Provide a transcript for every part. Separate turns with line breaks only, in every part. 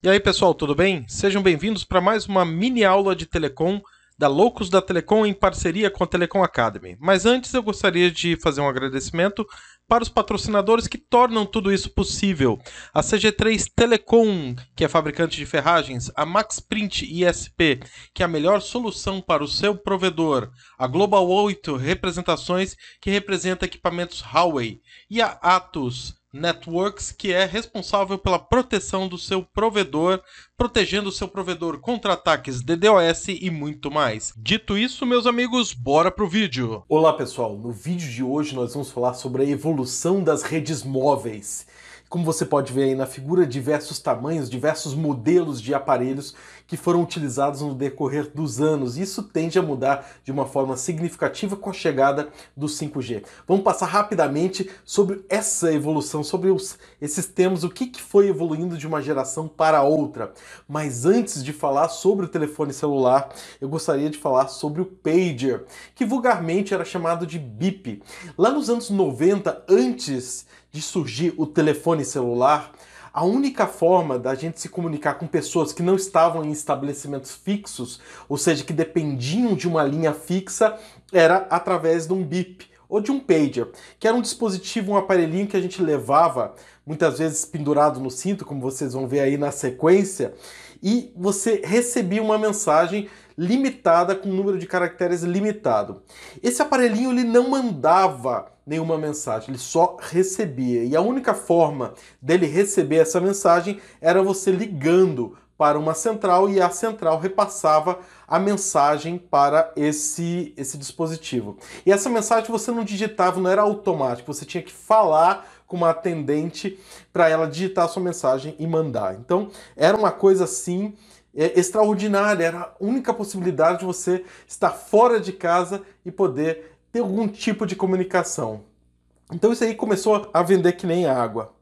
E aí, pessoal, tudo bem? Sejam bem-vindos para mais uma mini aula de Telecom da Loucos da Telecom em parceria com a Telecom Academy. Mas antes eu gostaria de fazer um agradecimento para os patrocinadores que tornam tudo isso possível. A CG3 Telecom, que é fabricante de ferragens, a Maxprint ISP, que é a melhor solução para o seu provedor, a Global 8 Representações, que representa equipamentos Huawei, e a Atos Networks, que é responsável pela proteção do seu provedor, protegendo o seu provedor contra ataques DDoS e muito mais. Dito isso, meus amigos, bora pro vídeo.
Olá pessoal, no vídeo de hoje nós vamos falar sobre a evolução das redes móveis. Como você pode ver aí na figura, diversos tamanhos, diversos modelos de aparelhos que foram utilizados no decorrer dos anos. Isso tende a mudar de uma forma significativa com a chegada do 5G. Vamos passar rapidamente sobre essa evolução, sobre esses temas, o que foi evoluindo de uma geração para outra. Mas antes de falar sobre o telefone celular, eu gostaria de falar sobre o pager, que vulgarmente era chamado de bip. Lá nos anos 90, antes de surgir o telefone celular, a única forma da gente se comunicar com pessoas que não estavam em estabelecimentos fixos, ou seja, que dependiam de uma linha fixa, era através de um bip ou de um pager, que era um dispositivo, um aparelhinho que a gente levava, muitas vezes pendurado no cinto, como vocês vão ver aí na sequência, e você recebia uma mensagem limitada, com um número de caracteres limitado. Esse aparelhinho ele não mandava nenhuma mensagem, ele só recebia. E a única forma dele receber essa mensagem era você ligando para uma central e a central repassava a mensagem para esse dispositivo. E essa mensagem você não digitava, não era automático, você tinha que falar com uma atendente para ela digitar a sua mensagem e mandar. Então era uma coisa assim extraordinária, era a única possibilidade de você estar fora de casa e poder ter algum tipo de comunicação. Então isso aí começou a vender que nem água.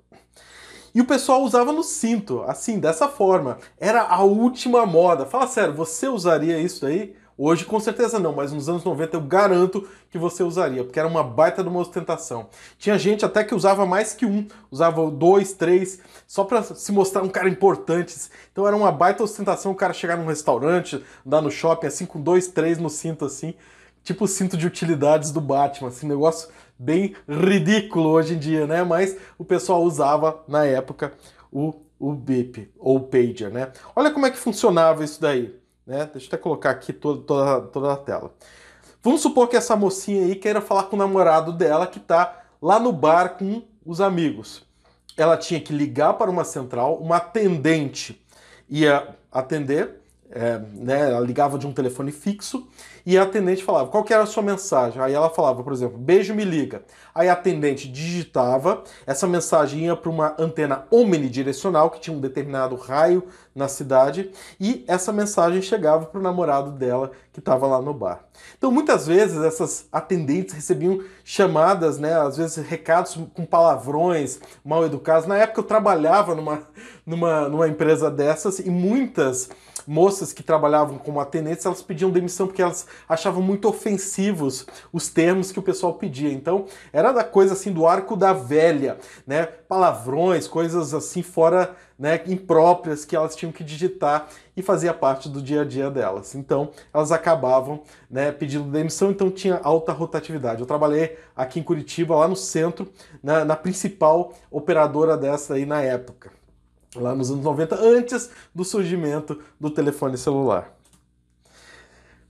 E o pessoal usava no cinto, assim, dessa forma. Era a última moda. Fala sério, você usaria isso aí? Hoje com certeza não, mas nos anos 90 eu garanto que você usaria, porque era uma baita de uma ostentação. Tinha gente até que usava mais que um, usava dois, três, só para se mostrar um cara importante. Então era uma baita ostentação o cara chegar num restaurante, andar no shopping assim com dois, três no cinto assim, tipo o cinto de utilidades do Batman, assim, negócio bem ridículo hoje em dia, né? Mas o pessoal usava na época o bip ou o pager, né? Olha como é que funcionava isso daí. Né? Deixa eu até colocar aqui toda a tela. Vamos supor que essa mocinha aí queira falar com o namorado dela que está lá no bar com os amigos. Ela tinha que ligar para uma central, uma atendente ia atender, né, ela ligava de um telefone fixo e a atendente falava qual que era a sua mensagem. Aí ela falava, por exemplo, beijo, me liga. Aí a atendente digitava, essa mensagem ia para uma antena omnidirecional que tinha um determinado raio na cidade e essa mensagem chegava para o namorado dela que estava lá no bar. Então muitas vezes essas atendentes recebiam chamadas, né, às vezes recados com palavrões mal educados. Na época eu trabalhava numa empresa dessas e muitas moças que trabalhavam como atendentes, elas pediam demissão porque elas achavam muito ofensivos os termos que o pessoal pedia. Então, era da coisa assim do arco da velha, né? Palavrões, coisas assim fora, né, impróprias que elas tinham que digitar e fazia parte do dia a dia delas. Então, elas acabavam, né, pedindo demissão, então tinha alta rotatividade. Eu trabalhei aqui em Curitiba, lá no centro, na principal operadora dessa aí na época, lá nos anos 90, antes do surgimento do telefone celular.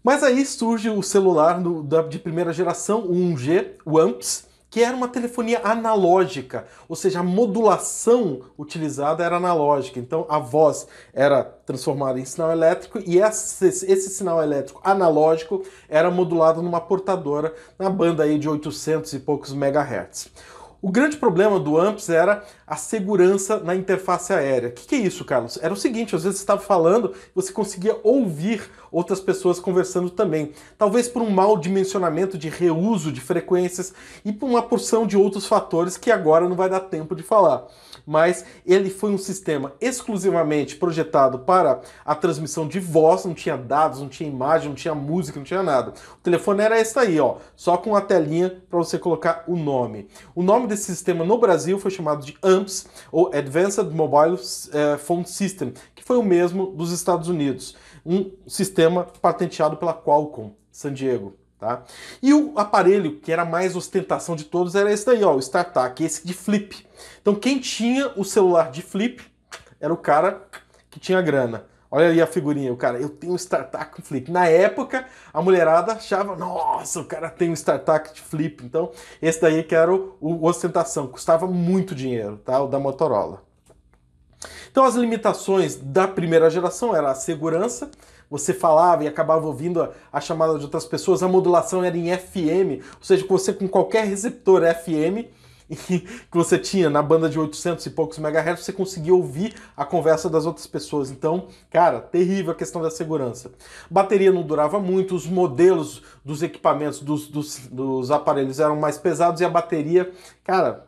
Mas aí surge o celular de primeira geração, o 1G, o AMPS, que era uma telefonia analógica, ou seja, a modulação utilizada era analógica. Então a voz era transformada em sinal elétrico e esse sinal elétrico analógico era modulado numa portadora na banda aí de 800 e poucos megahertz. O grande problema do AMPS era a segurança na interface aérea. O que é isso, Carlos? Era o seguinte, às vezes você estava falando, você conseguia ouvir outras pessoas conversando também. Talvez por um mau dimensionamento de reuso de frequências e por uma porção de outros fatores que agora não vai dar tempo de falar. Mas ele foi um sistema exclusivamente projetado para a transmissão de voz, não tinha dados, não tinha imagem, não tinha música, não tinha nada. O telefone era esse aí, ó, só com a telinha para você colocar o nome. O nome desse sistema no Brasil foi chamado de AMPS, ou Advanced Mobile Phone System, que foi o mesmo dos Estados Unidos, um sistema patenteado pela Qualcomm, San Diego. Tá? E o aparelho que era mais ostentação de todos era esse daí, ó, o StarTAC, esse de flip. Então quem tinha o celular de flip era o cara que tinha grana. Olha ali a figurinha, o cara, eu tenho um StarTAC flip. Na época, a mulherada achava, nossa, o cara tem um StarTAC de flip. Então, esse daí que era o ostentação, custava muito dinheiro, tá? O da Motorola. Então, as limitações da primeira geração era a segurança. Você falava e acabava ouvindo a chamada de outras pessoas, a modulação era em FM, ou seja, você com qualquer receptor FM que você tinha na banda de 800 e poucos megahertz, você conseguia ouvir a conversa das outras pessoas. Então, cara, terrível a questão da segurança. Bateria não durava muito, os modelos dos equipamentos, dos aparelhos eram mais pesados e a bateria, cara,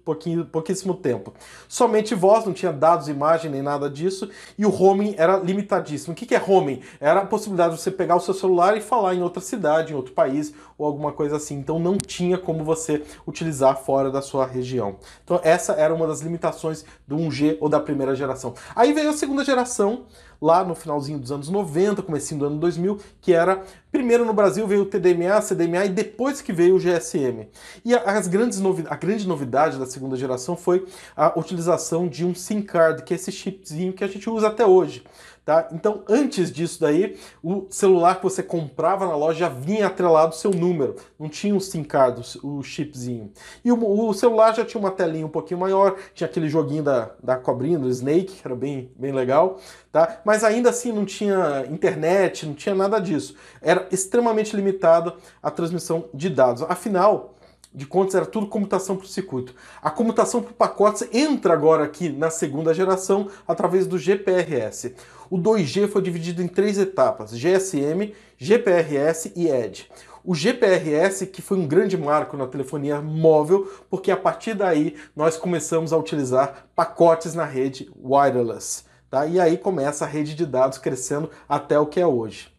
pouquíssimo tempo. Somente voz, não tinha dados, imagem, nem nada disso, e o roaming era limitadíssimo. O que é roaming? Era a possibilidade de você pegar o seu celular e falar em outra cidade, em outro país, ou alguma coisa assim. Então não tinha como você utilizar fora da sua região. Então essa era uma das limitações do 1G ou da primeira geração. Aí veio a segunda geração, lá no finalzinho dos anos 90, comecinho do ano 2000, que era, primeiro no Brasil veio o TDMA, CDMA e depois que veio o GSM. E a grande novidade da segunda geração foi a utilização de um SIM card, que é esse chipzinho que a gente usa até hoje. Tá? Então, antes disso daí, o celular que você comprava na loja já vinha atrelado o seu número, não tinha um SIM card, o chipzinho. E o celular já tinha uma telinha um pouquinho maior, tinha aquele joguinho da cobrinha, do Snake, que era bem legal, tá? Mas ainda assim não tinha internet, não tinha nada disso. Era extremamente limitada a transmissão de dados. Afinal de contas, era tudo comutação por circuito. A comutação por pacotes entra agora aqui na segunda geração através do GPRS. O 2G foi dividido em 3 etapas: GSM, GPRS e ED. O GPRS, que foi um grande marco na telefonia móvel, porque a partir daí nós começamos a utilizar pacotes na rede wireless. Tá? E aí começa a rede de dados crescendo até o que é hoje.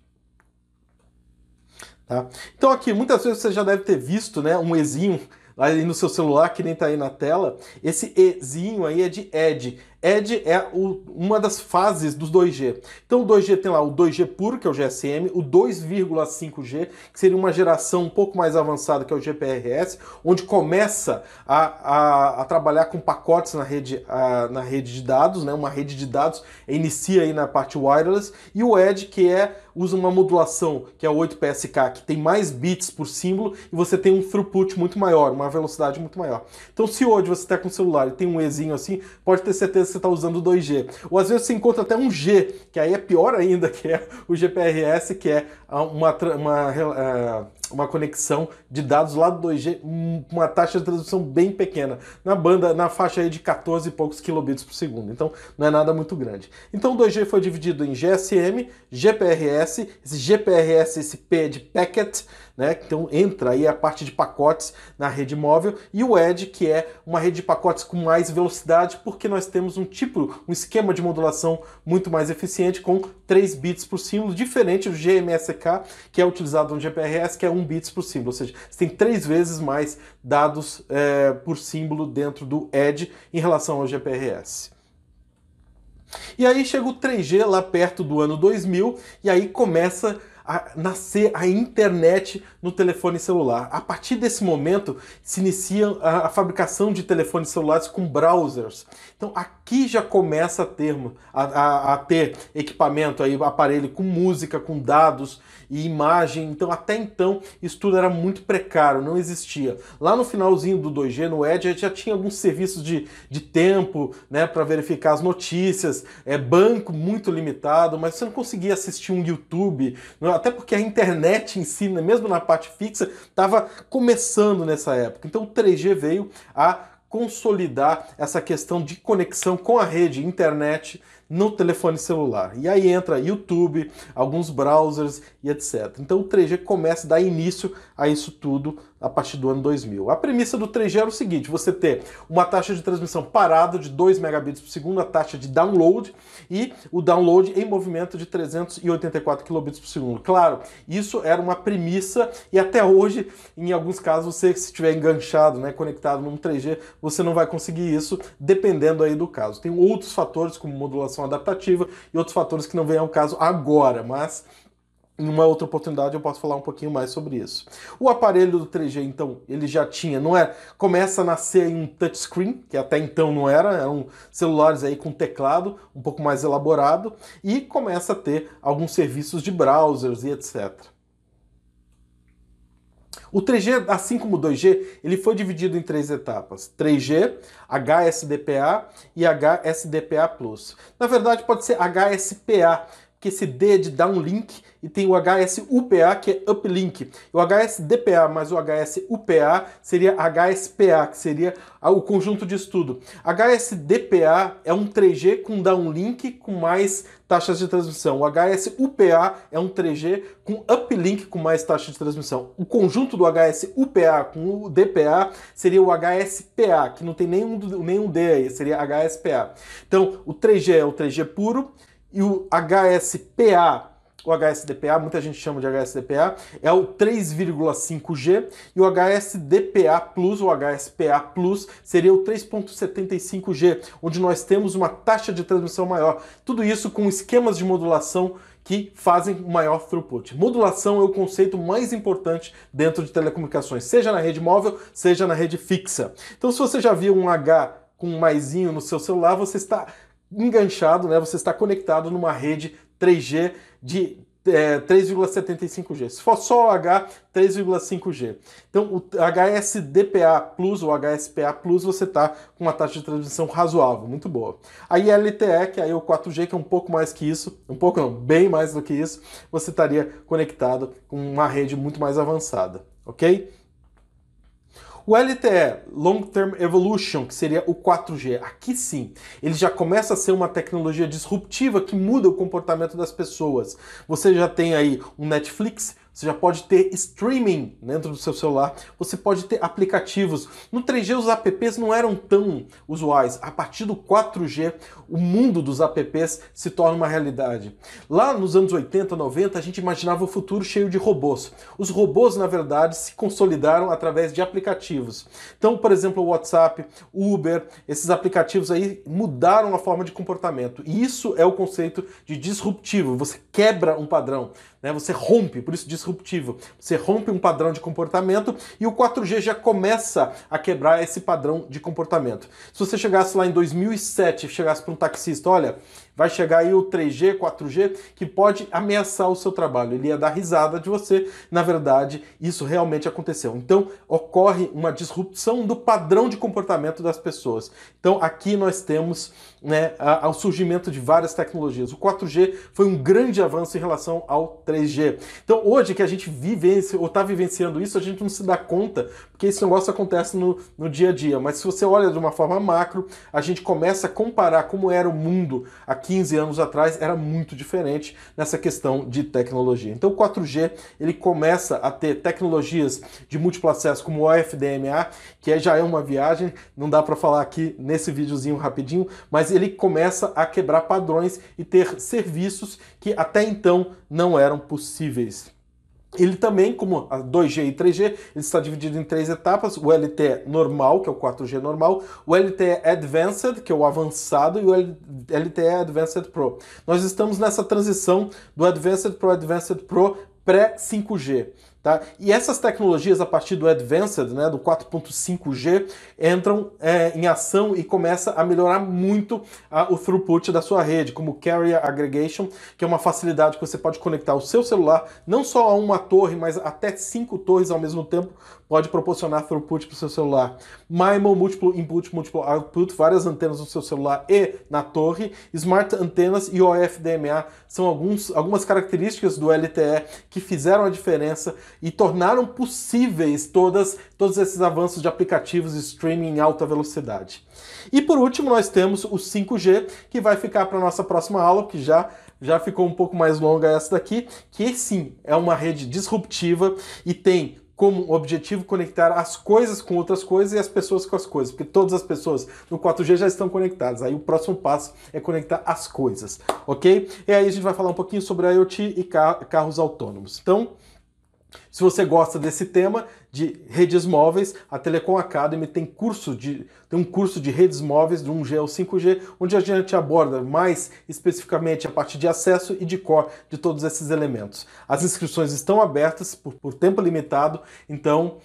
Tá? Então aqui, muitas vezes você já deve ter visto, né, um Ezinho aí no seu celular, que nem está aí na tela. Esse Ezinho aí é de ED. ED é uma das fases dos 2G. Então o 2G tem lá o 2G puro, que é o GSM, o 2,5G, que seria uma geração um pouco mais avançada, que é o GPRS, onde começa a trabalhar com pacotes na rede de dados, né? Uma rede de dados inicia aí na parte wireless, e o ED, que usa uma modulação, que é o 8PSK, que tem mais bits por símbolo, e você tem um throughput muito maior, uma velocidade muito maior. Então se hoje você está com o celular e tem um Ezinho assim, pode ter certeza que você está usando o 2G. Ou às vezes você encontra até um G, que aí é pior ainda, que é o GPRS, que é uma conexão de dados lá do 2G, uma taxa de transmissão bem pequena, na faixa aí de 14 e poucos kilobits por segundo. Então não é nada muito grande. Então o 2G foi dividido em GSM, GPRS, esse GPRS, esse P de packet, né? Então entra aí a parte de pacotes na rede móvel, e o ED, que é uma rede de pacotes com mais velocidade, porque nós temos um esquema de modulação muito mais eficiente, com 3 bits por símbolo, diferente do GMSK, que é utilizado no GPRS, que é 1 bits por símbolo, ou seja, você tem 3 vezes mais dados por símbolo dentro do ED em relação ao GPRS. E aí chega o 3G lá perto do ano 2000, e aí começa a nascer a internet no telefone celular. A partir desse momento se inicia a fabricação de telefones celulares com browsers. Então aqui já começa a ter equipamento, aí, aparelho com música, com dados e imagem. Então até então isso tudo era muito precário, não existia. Lá no finalzinho do 2G, no ED, já tinha alguns serviços de tempo, né, para verificar as notícias, banco muito limitado, mas você não conseguia assistir um YouTube, até porque a internet em si, mesmo na parte fixa, estava começando nessa época. Então o 3G veio a consolidar essa questão de conexão com a rede internet no telefone celular. E aí entra YouTube, alguns browsers e etc. Então o 3G começa a dar início a isso tudo a partir do ano 2000. A premissa do 3G era o seguinte: você ter uma taxa de transmissão parada de 2 megabits por segundo, a taxa de download, e o download em movimento de 384 kilobits por segundo. Claro, isso era uma premissa e até hoje, em alguns casos, você, se estiver enganchado, né, conectado num 3G, você não vai conseguir isso, dependendo aí do caso. Tem outros fatores, como modulação adaptativa, e outros fatores que não vêm ao caso agora, mas em uma outra oportunidade eu posso falar um pouquinho mais sobre isso. O aparelho do 3G, então, ele já tinha, não é? Começa a nascer em um touchscreen, que até então não era, eram celulares aí com teclado um pouco mais elaborado, e começa a ter alguns serviços de browsers e etc. O 3G, assim como o 2G, ele foi dividido em 3 etapas: 3G, HSDPA e HSDPA+. Na verdade, pode ser HSPA, que esse D é de downlink, e tem o HSUPA, que é uplink. O HSDPA mais o HSUPA seria HSPA, que seria o conjunto de estudo. HSDPA é um 3G com downlink com mais taxas de transmissão. O HSUPA é um 3G com uplink com mais taxa de transmissão. O conjunto do HSUPA com o DPA seria o HSPA, que não tem nenhum D aí, seria HSPA. Então, o 3G é o 3G puro, e o HSPA, o HSDPA, muita gente chama de HSDPA, é o 3,5G, e o HSDPA+, o HSPA+, seria o 3,75G, onde nós temos uma taxa de transmissão maior. Tudo isso com esquemas de modulação que fazem maior throughput. Modulação é o conceito mais importante dentro de telecomunicações, seja na rede móvel, seja na rede fixa. Então, se você já viu um H com um maisinho no seu celular, você está enganchado, né? Você está conectado numa rede 3G de 3,75G. Se for só o H, 3,5G. Então, o HSDPA+, ou HSPA+, você está com uma taxa de transmissão razoável, muito boa. Aí LTE, que aí é o 4G, que é um pouco mais que isso, um pouco não, bem mais do que isso, você estaria conectado com uma rede muito mais avançada, ok? O LTE, Long Term Evolution, que seria o 4G, aqui sim, ele já começa a ser uma tecnologia disruptiva que muda o comportamento das pessoas. Você já tem aí um Netflix, você já pode ter streaming dentro do seu celular, você pode ter aplicativos. No 3G os apps não eram tão usuais. A partir do 4G, o mundo dos apps se torna uma realidade. Lá nos anos 80, 90, a gente imaginava o futuro cheio de robôs. Os robôs, na verdade, se consolidaram através de aplicativos. Então, por exemplo, o WhatsApp, Uber, esses aplicativos aí mudaram a forma de comportamento. E isso é o conceito de disruptivo. Você quebra um padrão, né? Você rompe, por isso disruptivo. Você rompe um padrão de comportamento e o 4G já começa a quebrar esse padrão de comportamento. Se você chegasse lá em 2007 e chegasse para um taxista, olha, vai chegar aí o 3G, 4G, que pode ameaçar o seu trabalho. Ele ia dar risada de você. Na verdade, isso realmente aconteceu. Então, ocorre uma disrupção do padrão de comportamento das pessoas. Então, aqui nós temos, né, o surgimento de várias tecnologias. O 4G foi um grande avanço em relação ao 3G. Então, hoje que a gente vive ou está vivenciando isso, a gente não se dá conta, porque esse negócio acontece no dia a dia. Mas se você olha de uma forma macro, a gente começa a comparar como era o mundo há 15 anos atrás, era muito diferente nessa questão de tecnologia. Então o 4G, ele começa a ter tecnologias de múltiplo acesso como o OFDMA, que já é uma viagem, não dá para falar aqui nesse videozinho rapidinho, mas ele começa a quebrar padrões e ter serviços que até então não eram possíveis. Ele também, como a 2G e 3G, ele está dividido em 3 etapas: o LTE normal, que é o 4G normal, o LTE Advanced, que é o avançado, e o LTE Advanced Pro. Nós estamos nessa transição do Advanced Pro pré-5G. Tá? E essas tecnologias, a partir do Advanced, né, do 4.5G, entram em ação e começa a melhorar muito o throughput da sua rede, como Carrier Aggregation, que é uma facilidade que você pode conectar o seu celular não só a uma torre, mas até 5 torres ao mesmo tempo, pode proporcionar throughput para o seu celular. MIMO, múltiplo input, múltiplo output, várias antenas no seu celular e na torre. Smart antenas e OFDMA são algumas características do LTE que fizeram a diferença e tornaram possíveis todos esses avanços de aplicativos de streaming em alta velocidade. E por último nós temos o 5G, que vai ficar para a nossa próxima aula, que já ficou um pouco mais longa essa daqui, que sim, é uma rede disruptiva e tem como objetivo conectar as coisas com outras coisas e as pessoas com as coisas, porque todas as pessoas no 4G já estão conectadas. Aí o próximo passo é conectar as coisas, ok? E aí a gente vai falar um pouquinho sobre IoT e carros autônomos. Então, se você gosta desse tema de redes móveis, a Telecom Academy tem um curso de redes móveis de 1G ao 5G, onde a gente aborda mais especificamente a parte de acesso e de core de todos esses elementos. As inscrições estão abertas por tempo limitado, então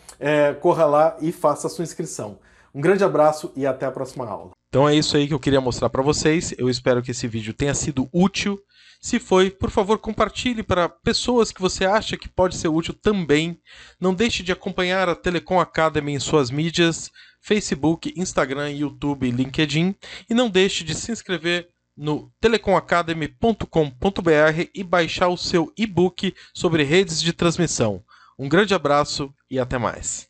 corra lá e faça a sua inscrição. Um grande abraço e até a próxima aula.
Então é isso aí que eu queria mostrar para vocês. Eu espero que esse vídeo tenha sido útil. Se foi, por favor, compartilhe para pessoas que você acha que pode ser útil também. Não deixe de acompanhar a Telecom Academy em suas mídias, Facebook, Instagram, YouTube e LinkedIn. E não deixe de se inscrever no telecomacademy.com.br e baixar o seu e-book sobre redes de transmissão. Um grande abraço e até mais.